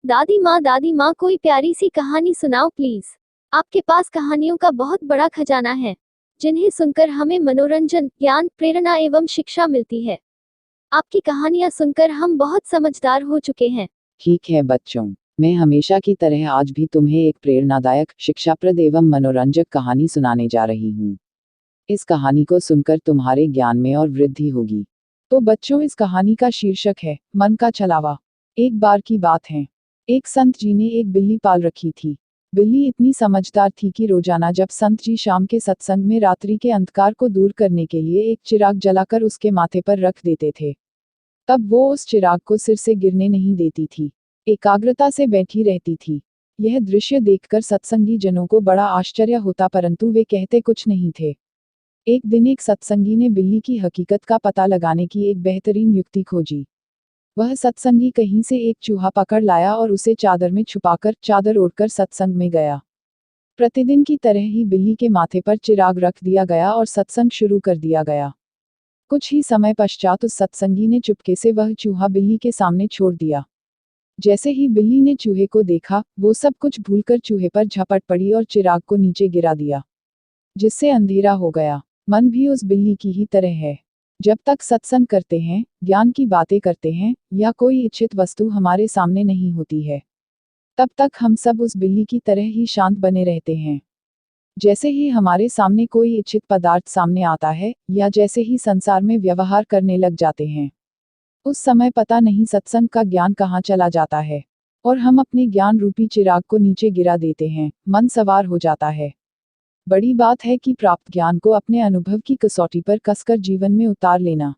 दादी माँ कोई प्यारी सी कहानी सुनाओ प्लीज। आपके पास कहानियों का बहुत बड़ा खजाना है, जिन्हें सुनकर हमें मनोरंजन, ज्ञान, प्रेरणा एवं शिक्षा मिलती है। आपकी कहानियाँ सुनकर हम बहुत समझदार हो चुके हैं। ठीक है बच्चों, मैं हमेशा की तरह आज भी तुम्हें एक प्रेरणादायक, शिक्षाप्रद एवं मनोरंजक कहानी सुनाने जा रही हूँ। इस कहानी को सुनकर तुम्हारे ज्ञान में और वृद्धि होगी। तो बच्चों, इस कहानी का शीर्षक है मन का छलावा। एक बार की बात है, एक संत जी ने एक बिल्ली पाल रखी थी। बिल्ली इतनी समझदार थी कि रोजाना जब संत जी शाम के सत्संग में रात्रि के अंधकार को दूर करने के लिए एक चिराग जलाकर उसके माथे पर रख देते थे, तब वो उस चिराग को सिर से गिरने नहीं देती थी, एकाग्रता से बैठी रहती थी। यह दृश्य देखकर सत्संगी जनों को बड़ा आश्चर्य होता, परंतु वे कहते कुछ नहीं थे। एक दिन एक सत्संगी ने बिल्ली की हकीकत का पता लगाने की एक बेहतरीन युक्ति खोजी। वह सत्संगी कहीं से एक चूहा पकड़ लाया और उसे चादर में छुपाकर चादर ओढ़कर सत्संग में गया। प्रतिदिन की तरह ही बिल्ली के माथे पर चिराग रख दिया गया और सत्संग शुरू कर दिया गया। कुछ ही समय पश्चात उस सत्संगी ने चुपके से वह चूहा बिल्ली के सामने छोड़ दिया। जैसे ही बिल्ली ने चूहे को देखा, वो सब कुछ भूलकर चूहे पर झपट पड़ी और चिराग को नीचे गिरा दिया, जिससे अंधेरा हो गया। मन भी उस बिल्ली की ही तरह है। जब तक सत्संग करते हैं, ज्ञान की बातें करते हैं, या कोई इच्छित वस्तु हमारे सामने नहीं होती है, तब तक हम सब उस बिल्ली की तरह ही शांत बने रहते हैं। जैसे ही हमारे सामने कोई इच्छित पदार्थ सामने आता है, या जैसे ही संसार में व्यवहार करने लग जाते हैं, उस समय पता नहीं सत्संग का ज्ञान कहाँ चला जाता है, और हम अपने ज्ञान रूपी चिराग को नीचे गिरा देते हैं। मन सवार हो जाता है। बड़ी बात है कि प्राप्त ज्ञान को अपने अनुभव की कसौटी पर कसकर जीवन में उतार लेना।